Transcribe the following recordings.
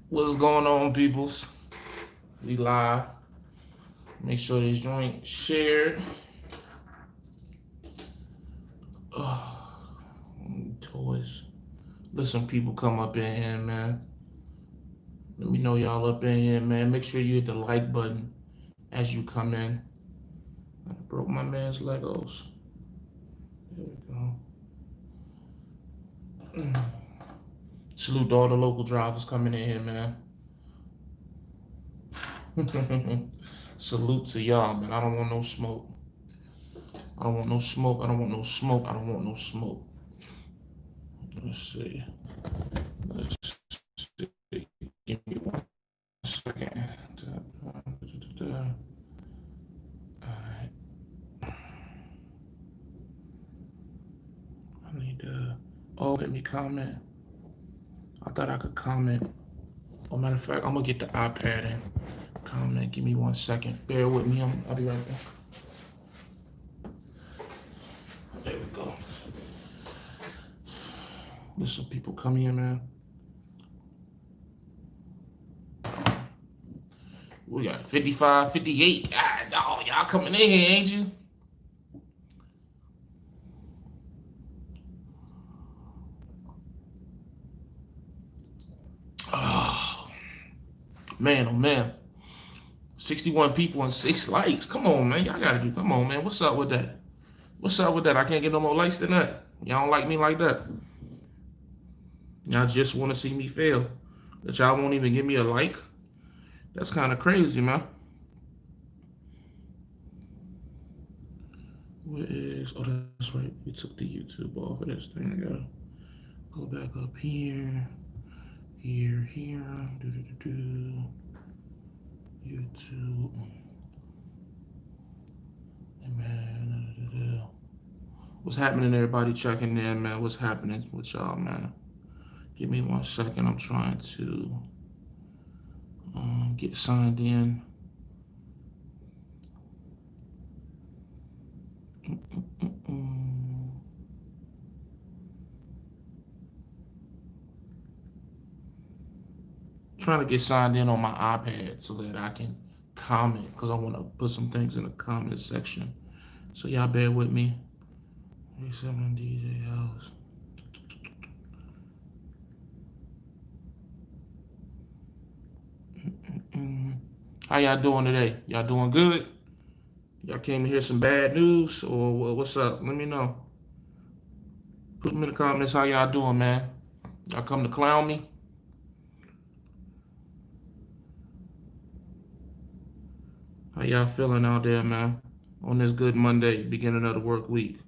What's going on, peoples? We live. Make sure this joint shared. Oh, toys. Listen, people come up in here, man. Let me know y'all up in here, man. Make sure you hit the like button as you come in. I broke my man's Legos. There we go. Salute to all the local drivers coming in here, man. Salute to y'all, man. I don't want no smoke. I don't want no smoke. I don't want no smoke. I don't want no smoke. Let's see. Let's see. Give me 1 second. Alright. I need to. Oh, let me comment. I thought I could comment. Oh, matter of fact, I'm gonna get the iPad and comment. Give me 1 second. Bear with me. I'll be right back. There we go. There's some people coming in, man. We got 55, 58. Ah, y'all coming in here, ain't you? Oh, man, oh, man. 61 people and 6 likes. Come on, man. Y'all gotta do. Come on, man. What's up with that? What's up with that? I can't get no more likes than that. Y'all don't like me like that. Y'all just want to see me fail. That y'all won't even give me a like. That's kind of crazy, man. Where is? Oh, that's right. We took the YouTube off of this thing. I gotta go back up here, here. YouTube. Hey, man. What's happening, everybody checking in, man? What's happening with y'all, man? Give me 1 second. I'm trying to get signed in. Trying to get signed in on my iPad so that I can comment because I want to put some things in the comment section. So y'all bear with me. 87 DJ House. How y'all doing today? Y'all doing good? Y'all came to hear some bad news or what's up? Let me know. Put them in the comments how y'all doing, man. Y'all come to clown me? How y'all feeling out there, man? On this good Monday, beginning of the work week.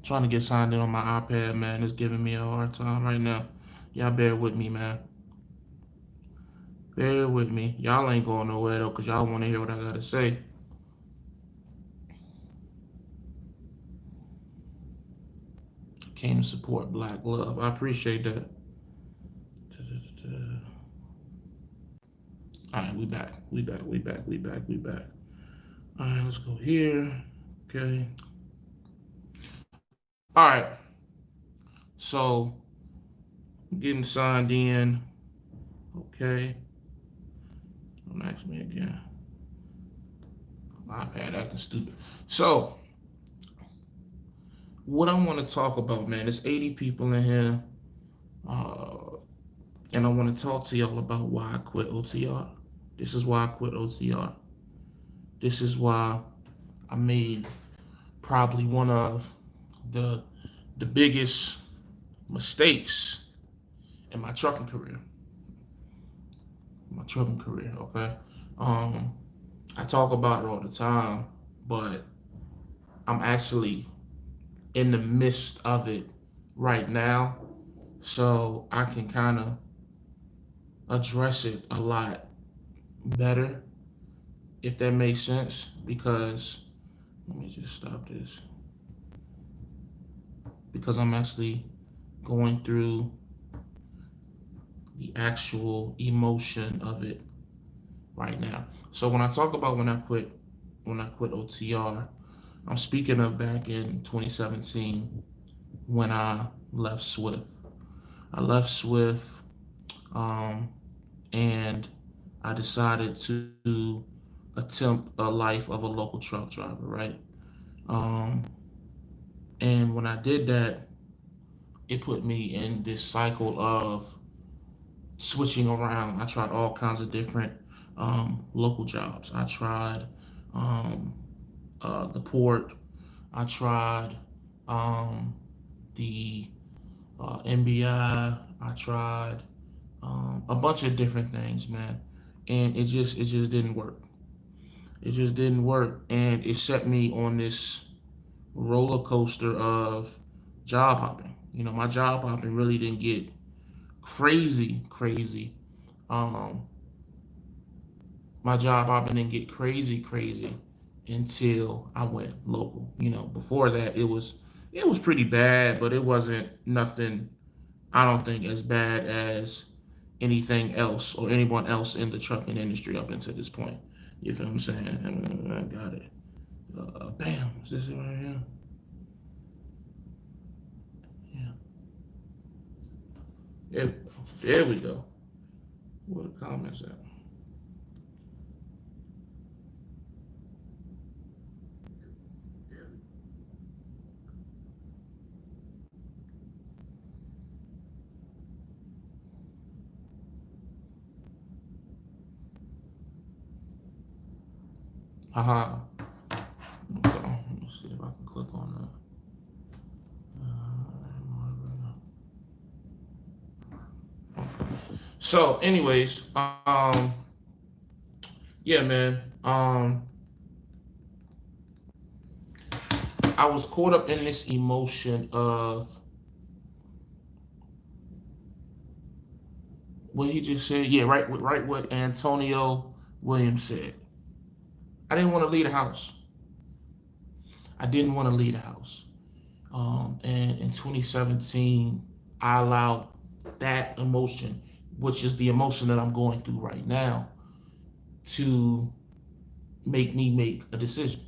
Trying to get signed in on my iPad, man. It's giving me a hard time right now. Y'all bear with me, man. Bear with me. Y'all ain't going nowhere though, cause y'all want to hear what I gotta say. Came to support Black Love. I appreciate that. All right, we back. All right, let's go here. Okay. All right. So, getting signed in. Okay. Don't ask me again. My iPad acting stupid. So, what I want to talk about, man, there's 80 people in here. And I want to talk to y'all about why I quit OTR. This is why I quit OTR. This is why I made probably one of the biggest mistakes in my trucking career. Okay. I talk about it all the time, but I'm actually in the midst of it right now, so I can kind of address it a lot better, if that makes sense, because Let me just stop this because I'm actually going through the actual emotion of it right now. So when I talk about when I quit OTR, I'm speaking of back in 2017 when I left Swift. I left Swift, um, and I decided to attempt a life of a local truck driver, right? Um, and when I did that, it put me in this cycle of switching around. I tried all kinds of different local jobs. I tried um, the port. I tried um, the MBI. I tried a bunch of different things, man, and it just didn't work. It just didn't work, and it set me on this roller coaster of job hopping. You know, my job hopping really didn't get crazy, crazy. Um, my job hopping didn't get crazy, crazy until I went local. You know, before that it was pretty bad, but it wasn't nothing. I don't think as bad as anything else or anyone else in the trucking industry up until this point. You feel what I'm saying? I got it. Bam. Is this it right here? Yeah. There, there we go. Where the comments at? Haha. Okay. Let me see if I can click on that. Okay. So, anyways, yeah, man. I was caught up in this emotion of what he just said. Yeah, right. What Antonio Williams said. I didn't want to leave the house. I didn't want to leave the house. And in 2017, I allowed that emotion, which is the emotion that I'm going through right now, to make me make a decision.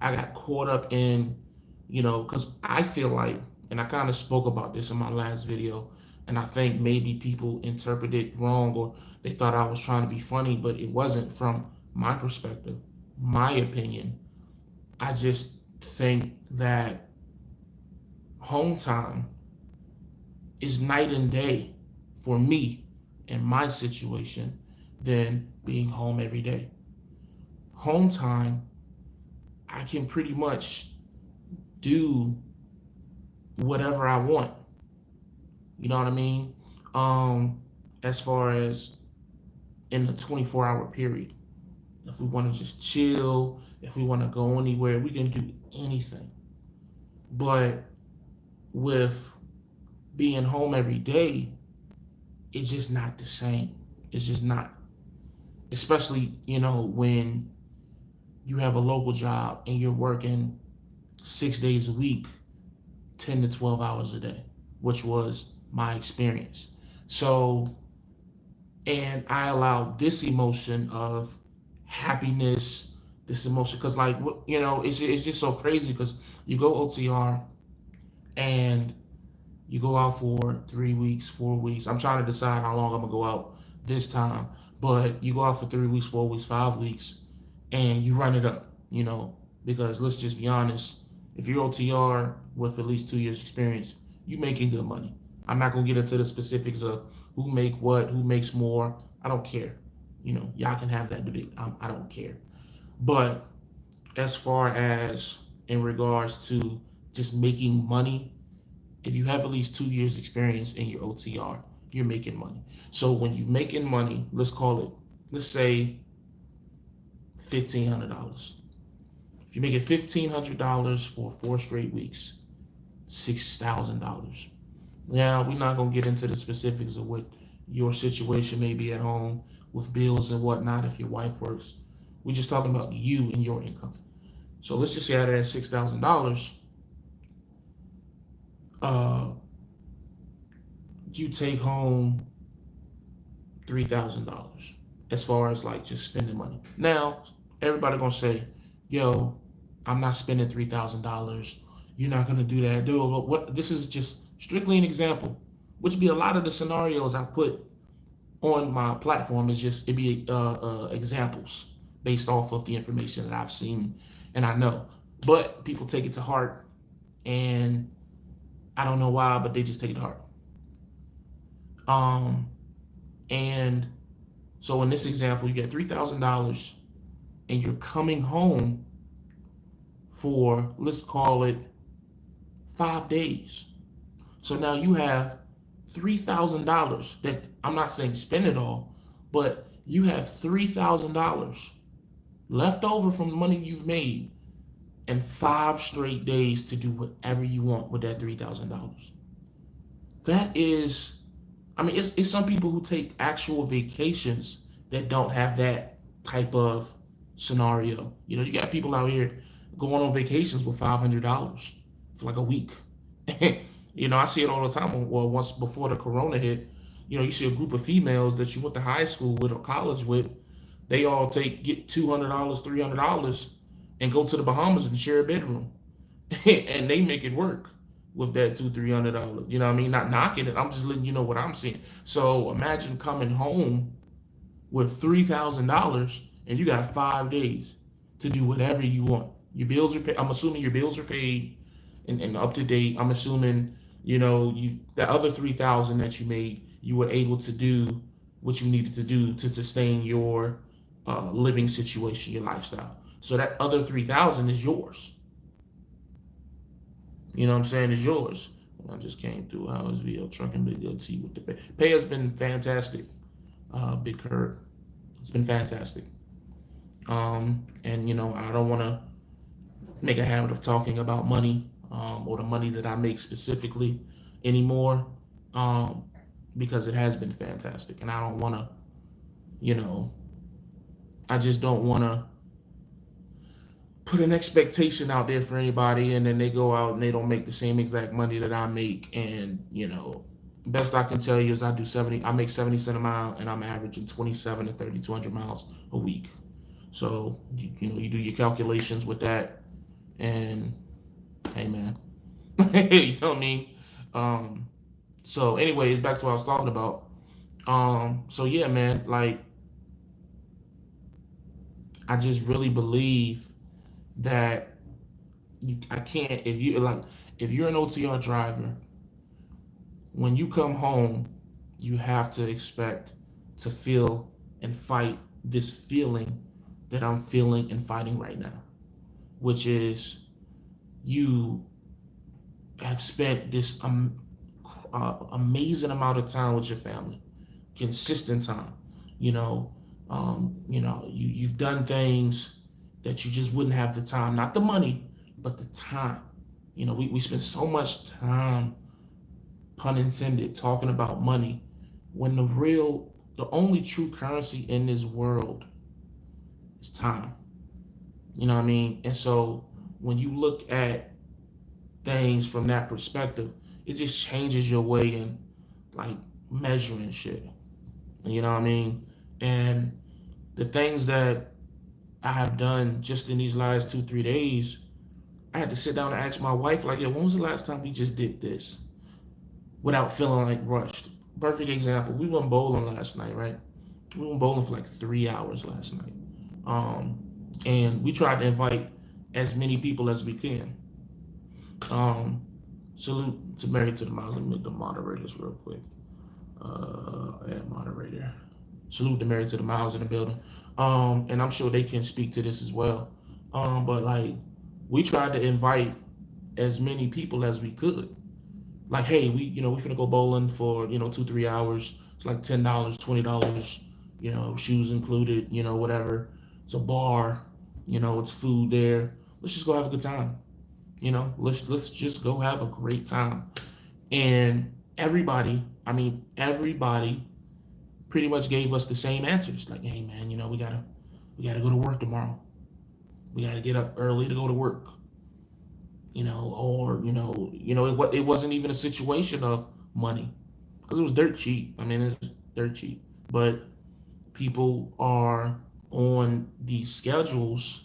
I got caught up in, because I feel like, and I kind of spoke about this in my last video, and I think maybe people interpreted it wrong or they thought I was trying to be funny, but it wasn't from my perspective, my opinion. I just think that home time is night and day for me in my situation than being home every day. Home time, I can pretty much do whatever I want. You know what I mean? As far as in the 24-hour period. If we want to just chill, if we want to go anywhere, we can do anything. But with being home every day, it's just not the same. It's just not. Especially, when you have a local job and you're working 6 days a week, 10 to 12 hours a day, which was my experience. So, and I allowed this emotion of happiness, this emotion, because, like, it's just so crazy because you go OTR and you go out for 3 weeks, 4 weeks. I'm trying to decide how long I'm gonna go out this time, but you go out for 3 weeks, 4 weeks, 5 weeks, and you run it up, because let's just be honest, if you're OTR with at least 2 years experience, you making good money. I'm not gonna get into the specifics of who make what, who makes more. I don't care. Y'all can have that debate. I don't care. But as far as in regards to just making money, if you have at least 2 years experience in your OTR, you're making money. So when you're making money, let's say $1,500. If you make it $1,500 for 4 straight weeks, $6,000. Now, we're not going to get into the specifics of what your situation may be at home with bills and whatnot if your wife works. We're just talking about you and your income. So let's just say out of that $6,000, uh, you take home $3,000 as far as like just spending money. Now, everybody gonna say, "Yo, I'm not spending $3,000. You're not gonna do that, dude." What? This is just strictly an example, which be a lot of the scenarios I put on my platform is just it'd be examples based off of the information that I've seen and I know. But people take it to heart, and I don't know why, but they just take it to heart. Um, and so in this example, you get $3,000, and you're coming home for, let's call it, 5 days. So now you have $3,000 that I'm not saying spend it all, but you have $3,000 left over from the money you've made and 5 straight days to do whatever you want with that $3,000. That is, I mean, it's some people who take actual vacations that don't have that type of scenario. You know, you got people out here going on vacations with $500 for like a week. You know, I see it all the time. Well, once before the corona hit, you know, you see a group of females that you went to high school with or college with. They all get $200, $300, and go to the Bahamas and share a bedroom, and they make it work with that $200, $300. You know what I mean? Not knocking it. I'm just letting you know what I'm seeing. So imagine coming home with $3,000 and you got 5 days to do whatever you want. Your bills are paid. I'm assuming your bills are paid and up to date. I'm assuming, you know, the other 3,000 that you made, you were able to do what you needed to do to sustain your living situation, your lifestyle. So that other 3,000 is yours. You know what I'm saying? Is yours. I just came through. How is VO trucking big LT with the pay? Pay has been fantastic. Big Kurt. It's been fantastic. And you know, I don't want to make a habit of talking about money or the money that I make specifically anymore because it has been fantastic. And I don't want to, you know, I just don't want to put an expectation out there for anybody and then they go out and they don't make the same exact money that I make. And, you know, best I can tell you is I make 70 cents a mile and I'm averaging 27 to 3,200 miles a week. So, you know, you do your calculations with that and hey, man, you know what I mean? So anyways, back to what I was talking about. So yeah, man, like, I just really believe that I can't, if you're an OTR driver, when you come home, you have to expect to feel and fight this feeling that I'm feeling and fighting right now, which is you have spent this amazing amount of time with your family, consistent time. You've done things that you just wouldn't have the time, not the money, but the time. You know, we spend so much time, pun intended, talking about money when the only true currency in this world is time. You know what I mean? And so when you look at things from that perspective, it just changes your way in like measuring shit. You know what I mean? And the things that I have done just in these last 2, 3 days, I had to sit down and ask my wife, like, yeah, when was the last time we just did this without feeling like rushed? Perfect example. We went bowling last night, right? We went bowling for like 3 hours last night. And we tried to invite as many people as we can. Salute to Married to the Miles. Let me make the moderators real quick. Add moderator. Salute to Married to the Miles in the building. And I'm sure they can speak to this as well. But like, we tried to invite as many people as we could. Like, hey, we finna go bowling for 2-3 hours. It's like $10, $20. Shoes included. Whatever. It's a bar. It's food there. Let's just go have a good time. Let's just go have a great time. And everybody pretty much gave us the same answers. Like, hey man, we gotta go to work tomorrow. We got to get up early to go to work, or it wasn't even a situation of money because it was dirt cheap. I mean, it's dirt cheap, but people are on these schedules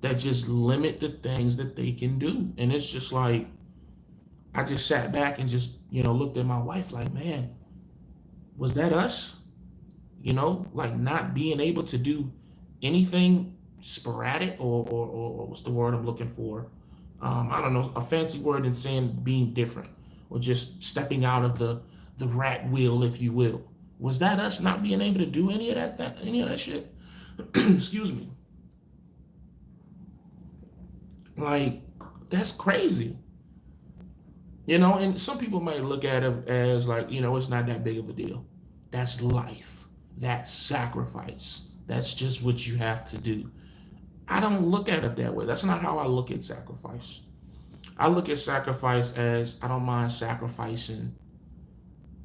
that just limit the things that they can do, and it's just like I just sat back and just looked at my wife like, man, was that us? Like not being able to do anything sporadic or what's the word I'm looking for? I don't know, a fancy word in saying being different or just stepping out of the rat wheel, if you will. Was that us not being able to do any of that shit? Excuse me. Like, that's crazy. And some people might look at it as like, it's not that big of a deal. That's life. That's sacrifice. That's just what you have to do. I don't look at it that way. That's not how I look at sacrifice. I look at sacrifice as I don't mind sacrificing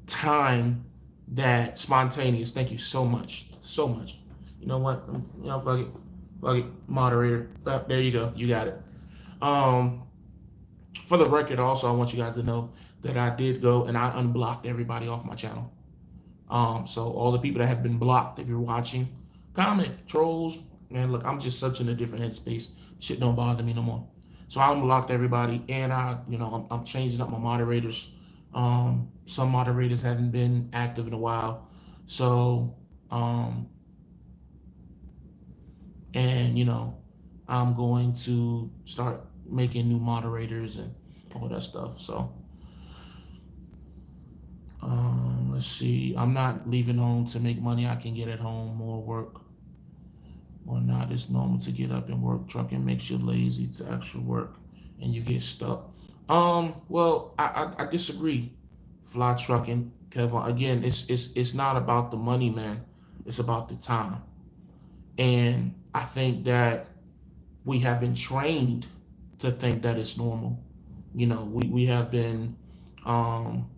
time that spontaneous. Thank you so much. So much. You know what? Fuck it. Fuck it. Moderator. There you go. You got it. Um, for the record, also, I want you guys to know that I did go and I unblocked everybody off my channel. So all the people that have been blocked, if you're watching, comment, trolls, man, look, I'm just such in a different headspace. Shit don't bother me no more. So I unblocked everybody, and I'm changing up my moderators. Some moderators haven't been active in a while, so um, and I'm going to start making new moderators and all that stuff. So let's see. I'm not leaving home to make money. I can get at home more work or not. It's normal to get up and work. Trucking makes you lazy to actually work and you get stuck. Well, I disagree. Fly trucking, Kevin. Again, it's not about the money, man. It's about the time. And I think that we have been trained to think that it's normal. We have been um,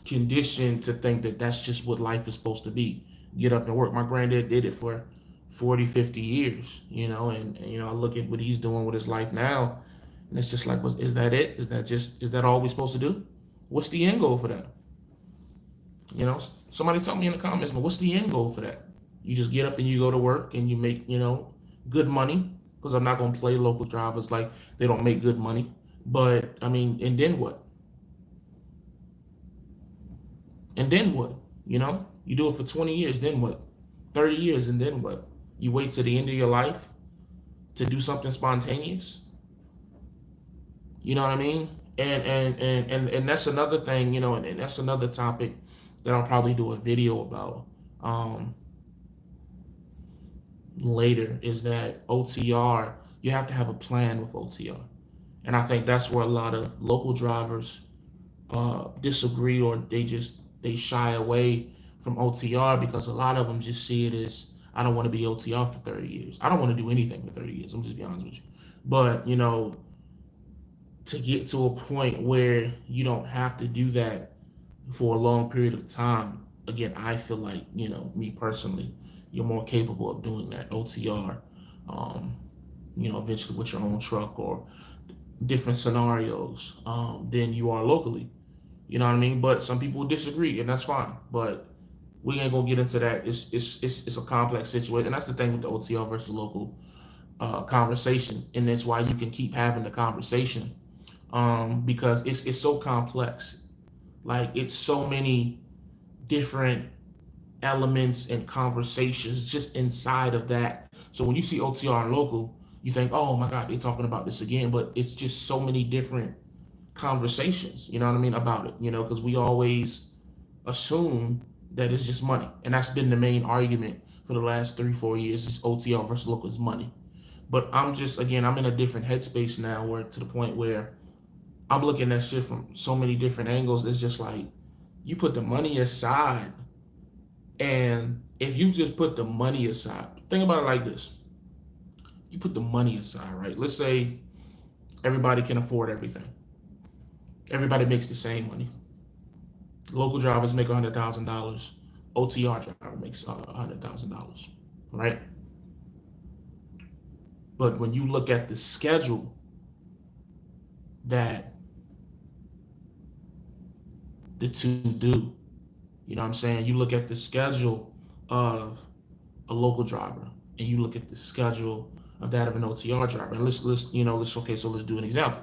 conditioned to think that that's just what life is supposed to be. Get up and work. My granddad did it for 40, 50 years, and I look at what he's doing with his life now, and it's just like, is that it? Is that all we're supposed to do? What's the end goal for that? Somebody tell me in the comments, but what's the end goal for that? You just get up and you go to work and you make, good money, because I'm not going to play local drivers like they don't make good money. But, I mean, and then what? And then what? You do it for 20 years, then what? 30 years, and then what? You wait to the end of your life to do something spontaneous? You know what I mean? And that's another thing, and that's another topic that I'll probably do a video about later, is that OTR, you have to have a plan with OTR. And I think that's where a lot of local drivers disagree, or they shy away from OTR, because a lot of them just see it as, I don't want to be OTR for 30 years. I don't want to do anything for 30 years. I'm just being honest with you. But, to get to a point where you don't have to do that for a long period of time, again, I feel like, me personally, you're more capable of doing that OTR, eventually with your own truck or different scenarios than you are locally. You know what I mean? But some people disagree, and that's fine. But we ain't gonna get into that. It's a complex situation, and that's the thing with the OTR versus local conversation, and that's why you can keep having the conversation, because it's so complex. Like, it's so many different elements and conversations just inside of that. So when you see OTR and local, you think, oh my God, they're talking about this again. But it's just so many different conversations, you know what I mean, about it, because we always assume that it's just money. And that's been the main argument for the last 3-4 years, is OTR versus local is money. But I'm in a different headspace now, where to the point where I'm looking at shit from so many different angles. It's just like, you put the money aside, and if you just put the money aside, think about it like this. You put the money aside, right? Let's say everybody can afford everything. Everybody makes the same money. Local drivers make $100,000. OTR driver makes $100,000, right? But when you look at the schedule that the two do, you know what I'm saying? You look at the schedule of a local driver and you look at the schedule of that of an OTR driver. And let's okay, so let's do an example.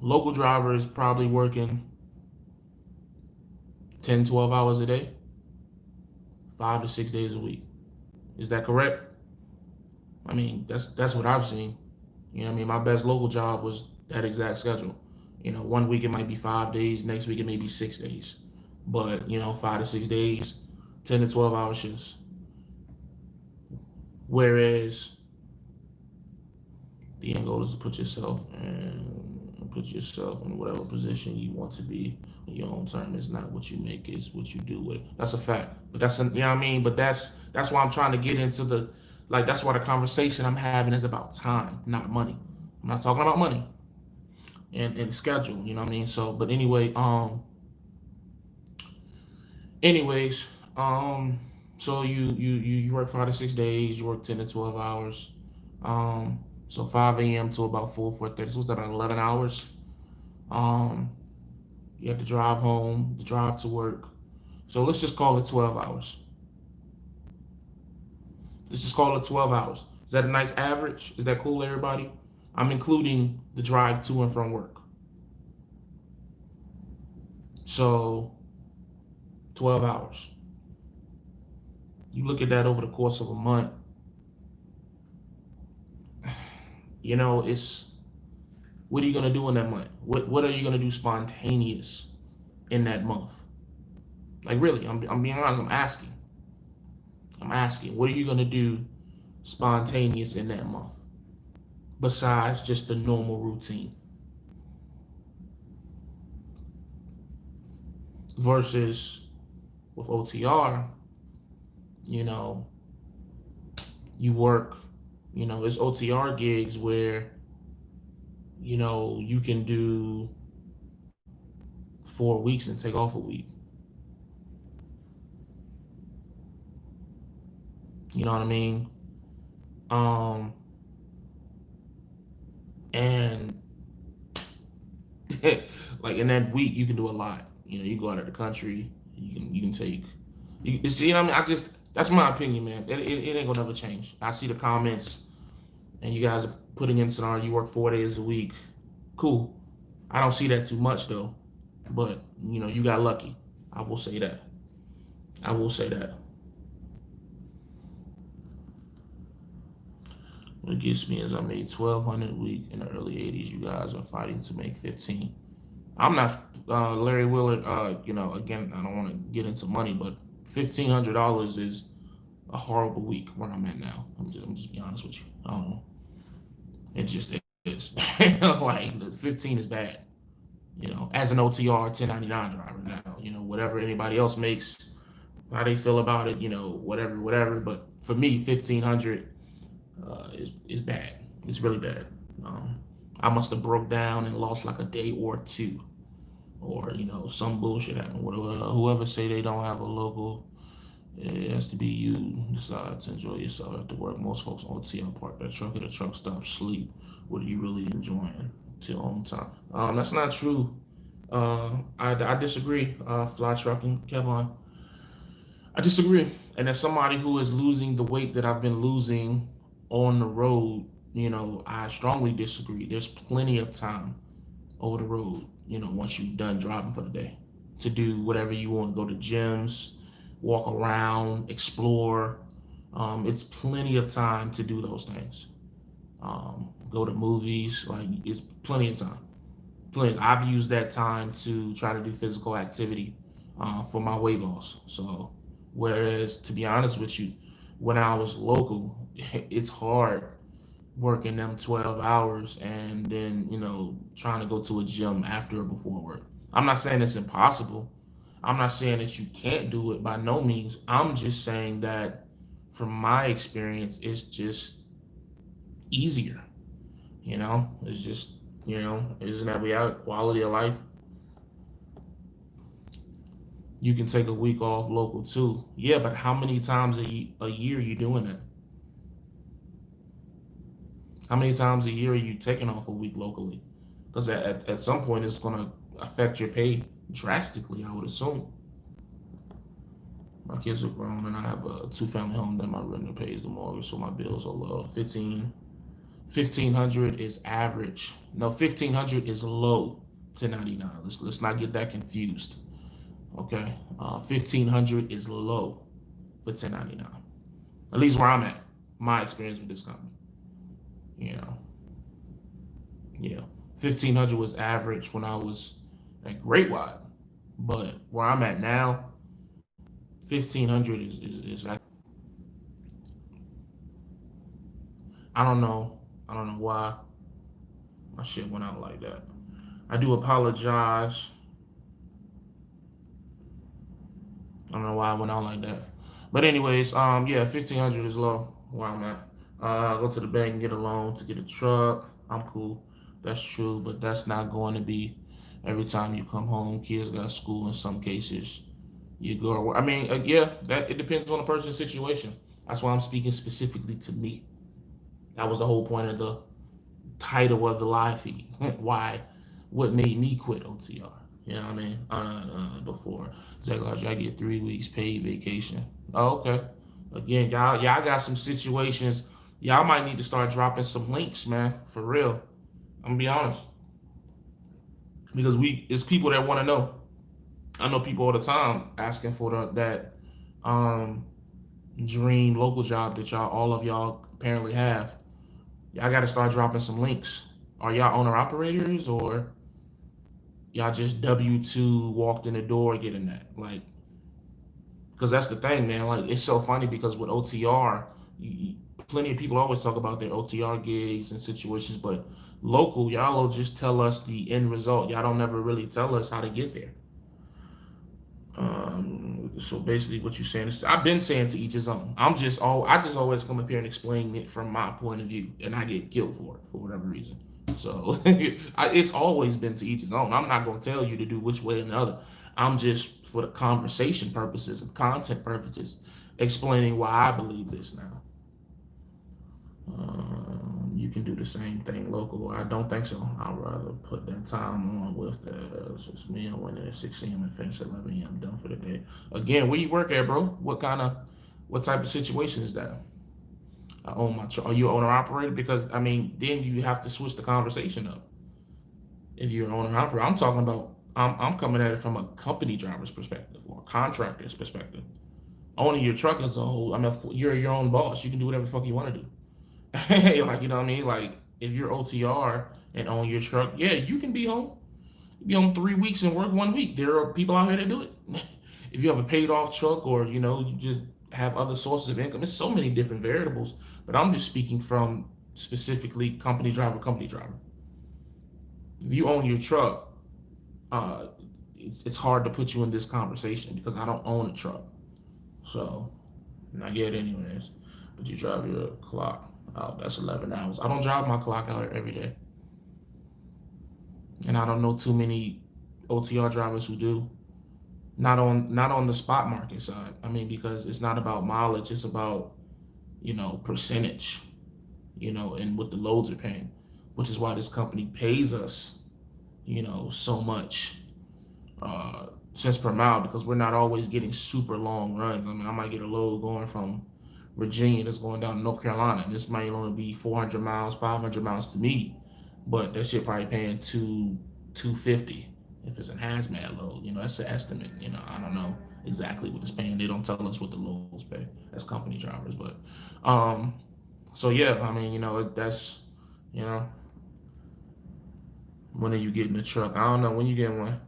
Local driver is probably working 10, 12 hours a day, 5 to 6 days a week. Is that correct? I mean, that's what I've seen. You know what I mean? My best local job was that exact schedule. You know, one week it might be 5 days, next week it may be 6 days. But, 5 to 6 days, 10 to 12 hour shifts. Whereas the end goal is to put yourself in whatever position you want to be in your own term. It's not what you make, it's what you do with it. That's a fact. But you know what I mean? But that's why I'm trying to get into that's why the conversation I'm having is about time, not money. I'm not talking about money and schedule, you know what I mean? So, but anyway, anyways, so you work 5 to 6 days, you work 10 to 12 hours. So 5 a.m. to about 4:30. So what's that, about 11 hours? Um, you have to drive home, to drive to work. So let's just call it 12 hours. Let's just call it 12 hours. Is that a nice average? Is that cool, everybody? I'm including the drive to and from work. So 12 hours. You look at that over the course of a month, it's what are you gonna do in that month? What are you gonna do spontaneous in that month? Like really, I'm being honest. I'm asking, what are you gonna do spontaneous in that month besides just the normal routine? Versus with OTR, you know, you work, it's OTR gigs where, you can do 4 weeks and take off a week. You know what I mean? And like in that week, you can do a lot. You go out of the country. You can take. You know what I mean? That's my opinion, man. It ain't gonna never change. I see the comments, and you guys are putting in scenario. You work 4 days a week. Cool. I don't see that too much though. But you got lucky. I will say that. I will say that. What gets me is I made 1,200 a week in the early '80s. You guys are fighting to make 15. I'm not Larry Willard. Again, I don't want to get into money, but $1,500 is a horrible week where I'm at now. I'm just being honest with you. It just is. Like the 15 is bad. As an OTR 1099 driver now. Whatever anybody else makes, how they feel about it. Whatever. But for me, 1,500 is bad. It's really bad. I must have broke down and lost like a day or two, or some bullshit happened. Whoever say they don't have a local, it has to be you decide to enjoy yourself after work. Most folks on TL park their truck at a truck stop, sleep. What are you really enjoying till home time? That's not true. I disagree. Fly trucking, Kevin. I disagree. And as somebody who is losing the weight that I've been losing on the road, I strongly disagree. There's plenty of time over the road, once you're done driving for the day, to do whatever you want. Go to gyms, walk around, explore. It's plenty of time to do those things. Go to movies, like it's plenty of time. Plenty. I've used that time to try to do physical activity for my weight loss. So, whereas to be honest with you, when I was local, it's hard working them 12 hours and then, trying to go to a gym after or before work. I'm not saying it's impossible. I'm not saying that you can't do it by no means. I'm just saying that from my experience, it's just easier. It's just, isn't that reality, quality of life? You can take a week off local too. Yeah, but how many times a year are you doing that? How many times a year are you taking off a week locally? Because at some point it's going to affect your pay drastically, I would assume. My kids are grown and I have a two-family home that my renter pays the mortgage, so my bills are low. 1500 is average. No, 1500 is low 1099. Let's not get that confused. Okay, 1500 is low for 1099. At least where I'm at, my experience with this company. You know, yeah, 1500 was average when I was at Great Wide, but where I'm at now, 1500 is I don't know. I don't know why my shit went out like that. I do apologize. I don't know why I went out like that. But anyways, yeah, 1500 is low where I'm at. Go to the bank and get a loan to get a truck. I'm cool. That's true, but that's not going to be every time you come home. Kids got school in some cases. You go. I mean, yeah, that it depends on the person's situation. That's why I'm speaking specifically to me. That was the whole point of the title of the live feed. Why? What made me quit OTR? You know what I mean? Before Zach, I get 3 weeks paid vacation. Oh, okay. Again, y'all got some situations. Y'all might need to start dropping some links, man. For real. I'm gonna be honest, because it's people that want to know. I know people all the time asking for that um dream local job that all of y'all apparently have. Y'all got to start dropping some links. Are y'all owner operators or y'all just W-2 walked in the door getting that? Like, because that's the thing, man. Like, it's so funny because with OTR, plenty of people always talk about their OTR gigs and situations, but local, y'all will just tell us the end result. Y'all don't ever really tell us how to get there. So basically, what you're saying is, I've been saying to each his own. I just always come up here and explain it from my point of view, and I get killed for it for whatever reason. So it's always been to each his own. I'm not going to tell you to do which way or another. I'm just, for the conversation purposes and content purposes, explaining why I believe this now. You can do the same thing local. I don't think so. I'd rather put that time on with it's just me. I went in at 6 a.m. and finished at 11 a.m. Done for the day. Again, where you work at, bro? What type of situation is that? I own my truck. Are you owner operator? Because I mean, then you have to switch the conversation up. If you're an owner operator, I'm talking about. I'm coming at it from a company driver's perspective or a contractor's perspective. Owning your truck is a whole. I mean, you're your own boss. You can do whatever the fuck you want to do. Like, you know what I mean? Like, if you're OTR and own your truck, yeah, you can be home. Be home 3 weeks and work 1 week. There are people out here that do it. If you have a paid off truck or, you just have other sources of income, it's so many different variables. But I'm just speaking from specifically company driver, company driver. If you own your truck, uh, it's hard to put you in this conversation because I don't own a truck. So, not yet, anyways. But you drive your clock out. That's 11 hours. I don't drive my clock out every day. And I don't know too many OTR drivers who do. Not on the spot market side. I mean, because it's not about mileage, it's about, percentage, and what the loads are paying, which is why this company pays us, so much cents per mile, because we're not always getting super long runs. I mean, I might get a load going from Virginia that's going down to North Carolina, and this might only be 400 miles, 500 miles to me, but that shit probably paying 250 if it's a hazmat load. That's an estimate. I don't know exactly what it's paying. They don't tell us what the loads pay as company drivers, but so yeah, I mean, that's when are you getting a truck? I don't know when you get one.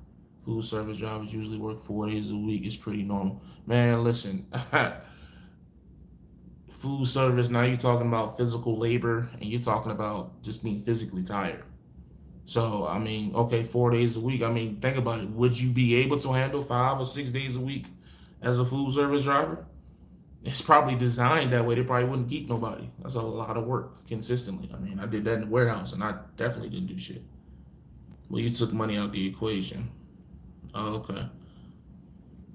Food service drivers usually work 4 days a week. It's pretty normal. Man, listen, food service, now you're talking about physical labor and you're talking about just being physically tired. So, I mean, okay, 4 days a week. I mean, think about it. Would you be able to handle 5 or 6 days a week as a food service driver? It's probably designed that way. They probably wouldn't keep nobody. That's a lot of work consistently. I mean, I did that in the warehouse and I definitely didn't do shit. Well, you took money out the equation. Oh, okay.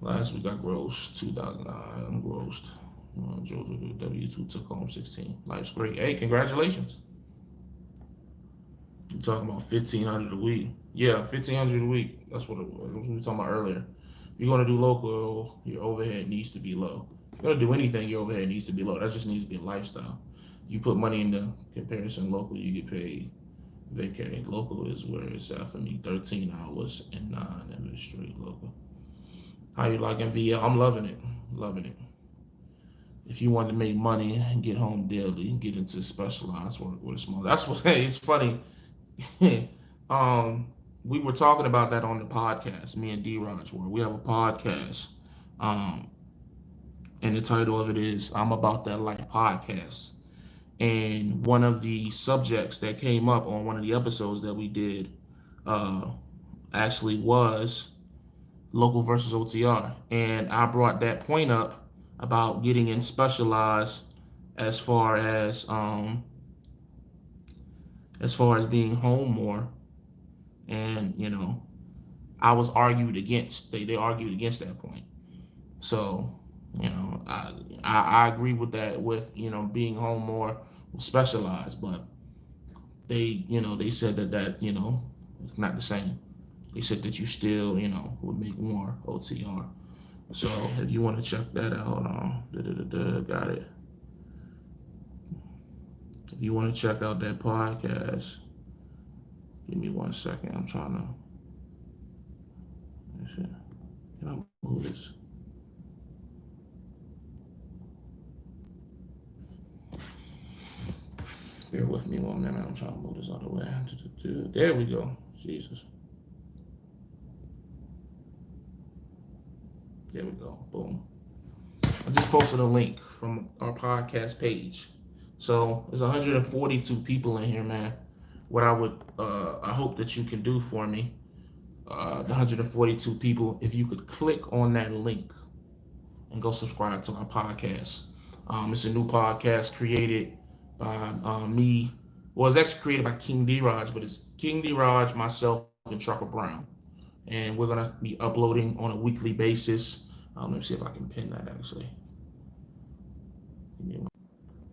Last week I grossed 2,000. I'm grossed. W2 took home 16. Life's great. Hey, congratulations. We're talking about 1,500 a week. Yeah, 1,500 a week. That's what we were talking about earlier. If you're gonna do local, your overhead needs to be low. If you're gonna do anything, your overhead needs to be low. That just needs to be a lifestyle. You put money into comparison local, you get paid vacay. Local is where it's at for me. 13 hours and 9 administrative local. How you liking VL? I'm loving it. Loving it. If you want to make money and get home daily, get into specialized work with a small. That's what. Hey, it's funny. We were talking about that on the podcast. Me and D. Raj were. We have a podcast, um, and the title of it is "I'm About That Life" podcast. And one of the subjects that came up on one of the episodes that we did, uh, actually was local versus OTR, and I brought that point up about getting in specialized as far as being home more, and I was argued against. They argued against that point. So I agree with that, with being home more specialized, but they said that it's not the same. They said that you still would make more OTR. So if you want to check that out, hold on, got it. If you want to check out that podcast, give me 1 second. I'm trying to. Can I move this? Bear with me 1 minute. I'm trying to move this out of the way. There we go. Jesus. There we go. Boom. I just posted a link from our podcast page. So there's 142 people in here, man. What I hope that you can do for me, the 142 people, if you could click on that link and go subscribe to our podcast. It's a new podcast created by me. Well, it's actually created by King D. Raj, but it's King D. Raj, myself, and Trucker Brown. And we're going to be uploading on a weekly basis. Let me see if I can pin that, actually.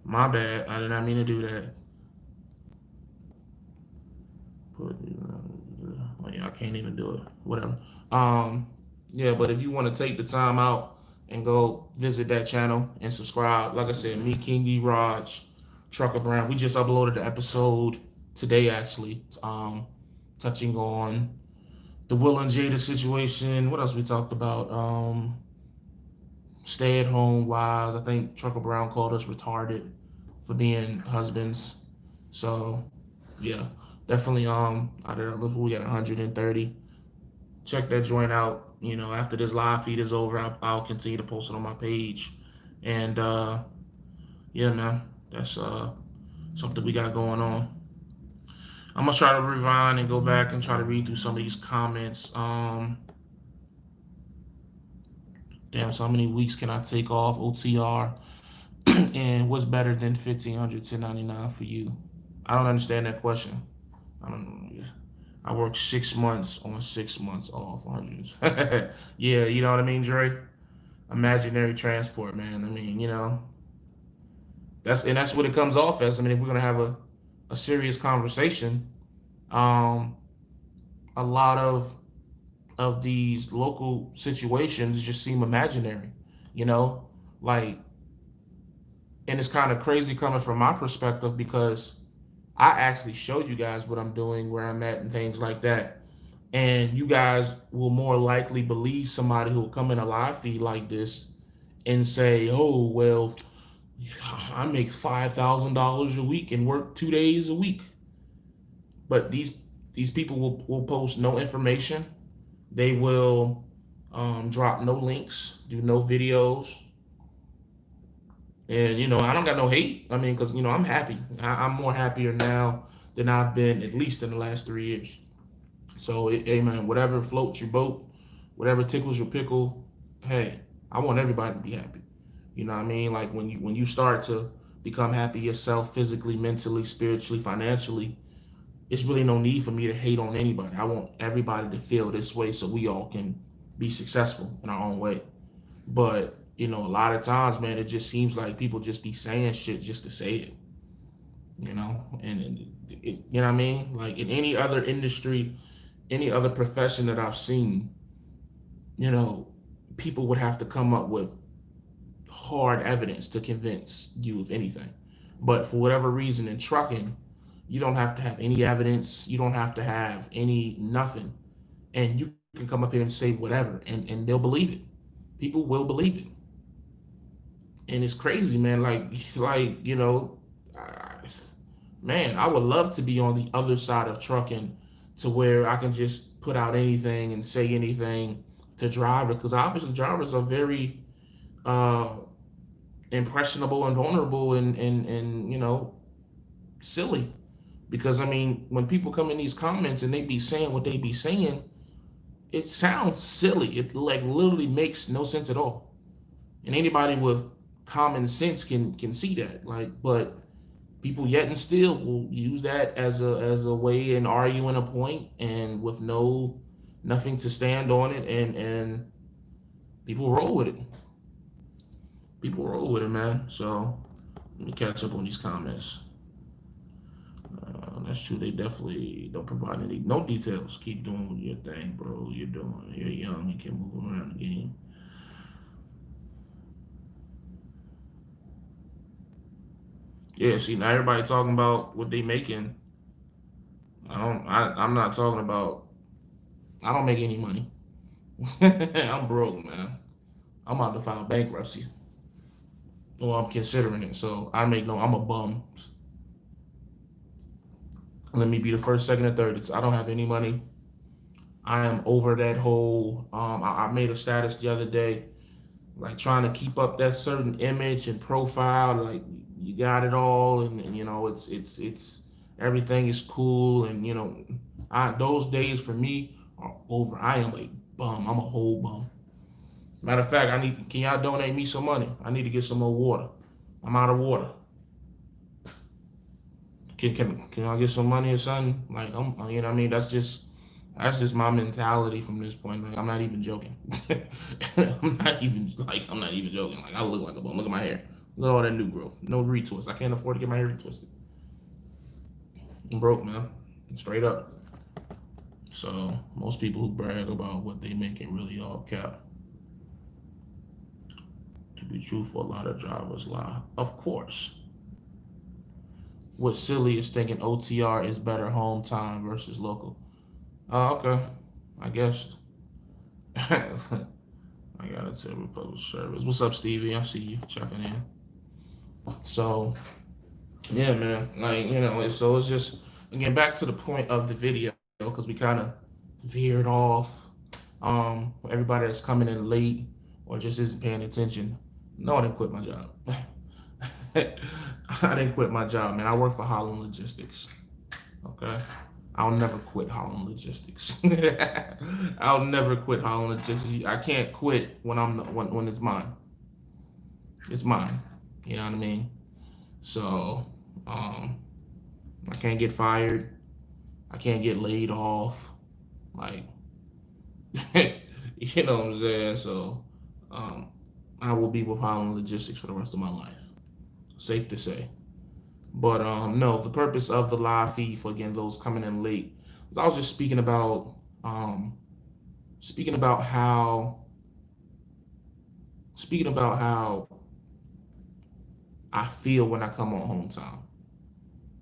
My bad. I did not mean to do that. Oh, yeah, I can't even do it. Whatever. Yeah, but if you want to take the time out and go visit that channel and subscribe, like I said, me, King D. Raj, Trucker Brown. We just uploaded the episode today, actually, touching on the Will and Jada situation. What else we talked about? Stay-at-home wives. I think Trucker Brown called us retarded for being husbands. So, yeah, definitely. Out of that list, we got 130. Check that joint out. After this live feed is over, I'll continue to post it on my page. And yeah, man, that's something we got going on. I'm gonna try to rewind and go back and try to read through some of these comments. Damn, so how many weeks can I take off OTR? And what's better than 1,500 to 99 for you? I don't understand that question. I don't know. I work 6 months on 6 months off. 100. Yeah, you know what I mean, Dre? Imaginary transport, man. I mean, that's what it comes off as. I mean, if we're gonna have a serious conversation, a lot of these local situations just seem imaginary, like, and it's kind of crazy coming from my perspective because I actually show you guys what I'm doing, where I'm at, and things like that. And you guys will more likely believe somebody who will come in a live feed like this and say, oh, well, I make $5,000 a week and work 2 days a week. But these people will post no information. They will drop no links, do no videos. And, I don't got no hate. I mean, because, I'm happy. I'm more happier now than I've been, at least in the last 3 years. So, hey, man, whatever floats your boat, whatever tickles your pickle, hey, I want everybody to be happy. You know what I mean? Like, when you start to become happy yourself, physically, mentally, spiritually, financially, it's really no need for me to hate on anybody. I want everybody to feel this way so we all can be successful in our own way. But, a lot of times, man, it just seems like people just be saying shit just to say it, and You know what I mean? Like in any other industry, any other profession that I've seen, you know, people would have to come up with hard evidence to convince you of anything. But for whatever reason in trucking, you don't have to have any evidence. You don't have to have any nothing. And you can come up here and say whatever and they'll believe it. People will believe it. And it's crazy, man. Like, I, man, I would love to be on the other side of trucking to where I can just put out anything and say anything to drivers because obviously drivers are very uh, impressionable and vulnerable and silly because I mean when people come in these comments and they be saying what they be saying, it sounds silly. It like literally makes no sense at all. And anybody with common sense can see that. Like, but people yet and still will use that as a way in arguing a point and with nothing to stand on it and people roll with it. People roll with it, man. So let me catch up on these comments. That's true. They definitely don't provide any no details. Keep doing your thing, bro. You're doing. You're young. You can move around the game. Yeah. See, now everybody talking about what they making. I don't. I'm not talking about. I don't make any money. I'm broke, man. I'm about to file bankruptcy, or I'm considering it. So I make no. I'm a bum. Let me be the first, second, and third. I don't have any money. I am over that whole. I made a status the other day, like trying to keep up that certain image and profile. Like you got it all, and it's everything is cool, and I those days for me are over. I am a bum. I'm a whole bum. Matter of fact, can y'all donate me some money? I need to get some more water. I'm out of water. Can I get some money or something? Like what I mean. That's just my mentality from this point. Like I'm not even joking. I'm not even joking. Like I look like a bum. Look at my hair. Look at all that new growth. No retwist. I can't afford to get my hair retwisted. I'm broke, man. Straight up. So most people who brag about what they make it really all cap. To be truthful, a lot of drivers lie. Of course. What's silly is thinking OTR is better home time versus local. Okay. I guess. I got it to public service. What's up, Stevie? I see you checking in. So, yeah, man. Like, so it's just, again, back to the point of the video, because we kind of veered off. Everybody that's coming in late or just isn't paying attention. No, I didn't quit my job. I didn't quit my job, man. I work for Holland Logistics. Okay. I'll never quit Holland Logistics. I'll never quit Holland Logistics. I can't quit when it's mine. It's mine. You know what I mean? So, I can't get fired. I can't get laid off. Like, you know what I'm saying? So, um, I will be with Holland Logistics for the rest of my life. Safe to say. But no, the purpose of the live feed for again those coming in late is I was just um, speaking about how speaking about how I feel when I come on home time.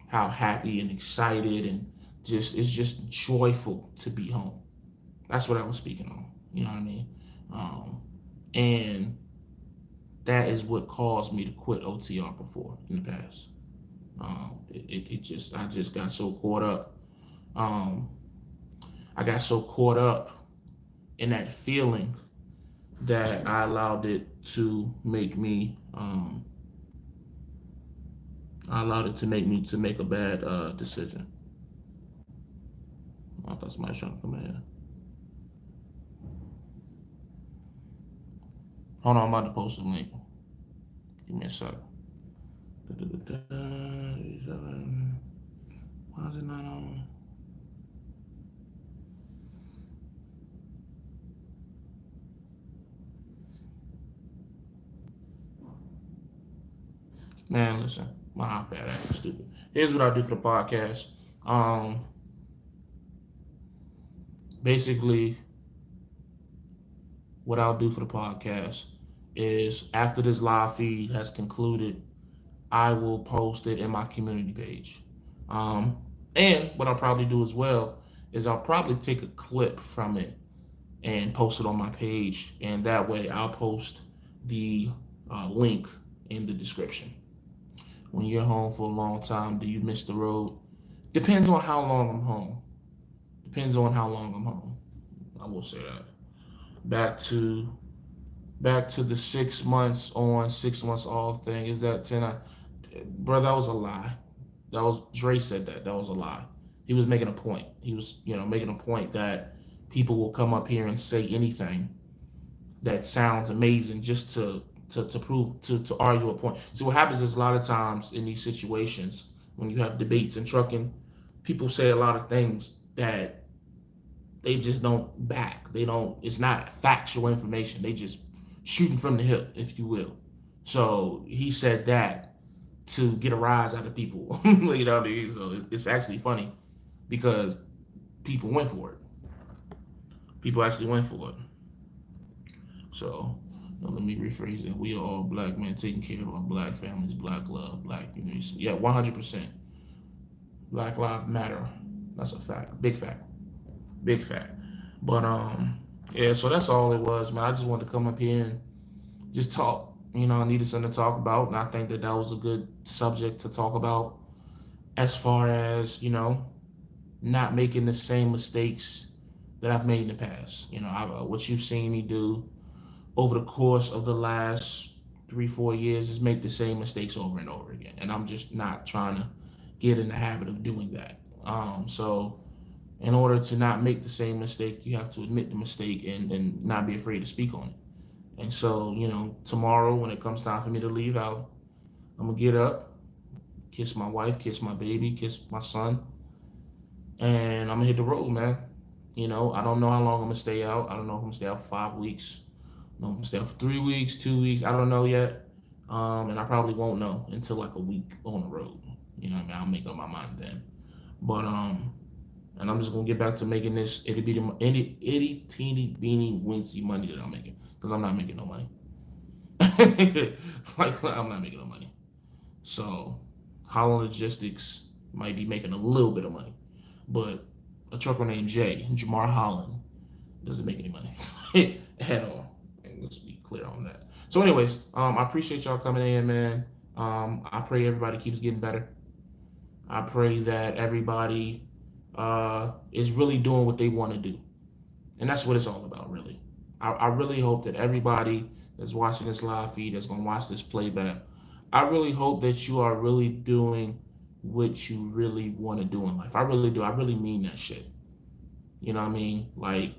How happy and excited and just it's just joyful to be home. That's what I was speaking on. You know what I mean? Um, and that is what caused me to quit OTR before in the past. I just got so caught up. Um, I got so caught up in that feeling that I allowed it to make me. I allowed it to make me to make a bad decision. I thought somebody was trying to come in here. Hold on, I'm about to post a link. Give me a sec. Why is it not on? Man, listen, my iPad acting stupid. Here's what I do for the podcast. Um, Basically, what I'll do for the podcast is after this live feed has concluded, I will post it in my community page. Um, and what I'll probably do as well is I'll probably take a clip from it and post it on my page, and that way I'll post the link in the description. When you're home for a long time, do you miss the road? Depends on how long I'm home. Depends on how long I'm home. I will say that. Back to the 6 months on, 6 months off thing. Is that 10? Bro, that was a lie. That was Dre said that. That was a lie. He was making a point. He was, making a point that people will come up here and say anything that sounds amazing just to prove to argue a point. See what happens is a lot of times in these situations when you have debates in trucking, people say a lot of things that they just don't back. They don't. It's not factual information. They just shooting from the hip, if you will. So he said that to get a rise out of people. You know what I mean? So it's actually funny because people went for it. People actually went for it. So let me rephrase it. We are all black men taking care of our black families, black love, black communities. Yeah, 100%. Black lives matter. That's a fact. Big fact. Big fact. But yeah. So that's all it was, man. I just wanted to come up here and just talk. I needed something to talk about, and I think that that was a good subject to talk about as far as not making the same mistakes that I've made in the past. What you've seen me do over the course of the last 3, 4 years is make the same mistakes over and over again. And I'm just not trying to get in the habit of doing that. So in order to not make the same mistake, you have to admit the mistake and not be afraid to speak on it. And so, tomorrow when it comes time for me to leave out, I'm gonna get up, kiss my wife, kiss my baby, kiss my son, and I'm gonna hit the road, man. I don't know how long I'm gonna stay out. I don't know if I'm gonna stay out for 5 weeks. I'm gonna stay out for 3 weeks, 2 weeks. I don't know yet. And I probably won't know until like a week on the road. You know what I mean? I'll make up my mind then. But and I'm just gonna get back to making this itty teeny beeny wincy money that I'm making because I'm not making no money. Like I'm not making no money. So Holland Logistics might be making a little bit of money, but a trucker named Jamar Holland, doesn't make any money at all. And let's be clear on that. So, anyways, I appreciate y'all coming in, man. I pray everybody keeps getting better. I pray that everybody is really doing what they want to do, and that's what it's all about, really. I really hope that everybody that's watching this live feed, that's gonna watch this playback, I really hope that you are really doing what you really want to do in life. I really do. I really mean that shit. You know what I mean? Like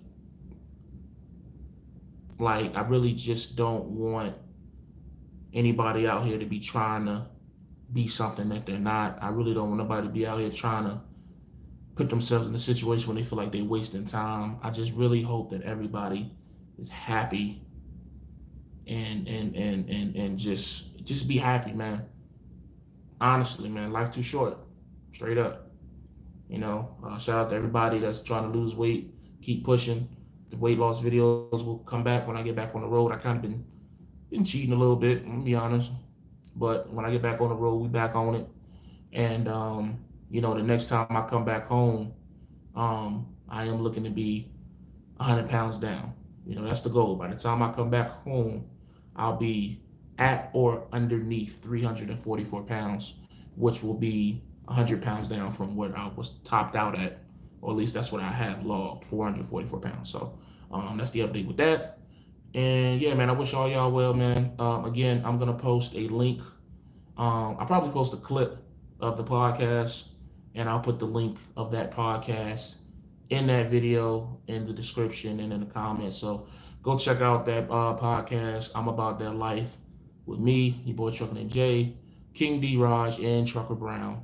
I really just don't want anybody out here to be trying to be something that they're not. I really don't want nobody to be out here trying to put themselves in a situation where they feel like they're wasting time. I just really hope that everybody is happy and just be happy, man. Honestly, man, life too short. Straight up. Shout out to everybody that's trying to lose weight. Keep pushing. The weight loss videos will come back when I get back on the road. I kind of been cheating a little bit, I'm gonna be honest. But when I get back on the road, we back on it. And the next time I come back home, I am looking to be 100 pounds down. That's the goal. By the time I come back home, I'll be at or underneath 344 pounds, which will be 100 pounds down from what I was topped out at, or at least that's what I have logged, 444 pounds. So that's the update with that. And yeah, man, I wish all y'all well, man. Again, I'm gonna post a link. I'll probably post a clip of the podcast, and I'll put the link of that podcast in that video in the description and in the comments. So go check out that podcast. I'm About That Life with me, your boy Trucker named Jay, King D Raj, and Trucker Brown.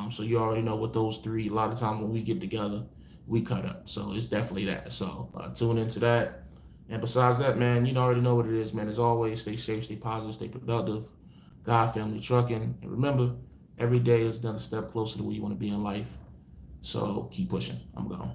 So you already know what those three. A lot of times when we get together, we cut up. So it's definitely that. So tune into that. And besides that, man, you already know what it is, man. As always, stay safe, stay positive, stay productive. God Family Trucking. And remember, every day is another step closer to where you want to be in life. So keep pushing. I'm gone.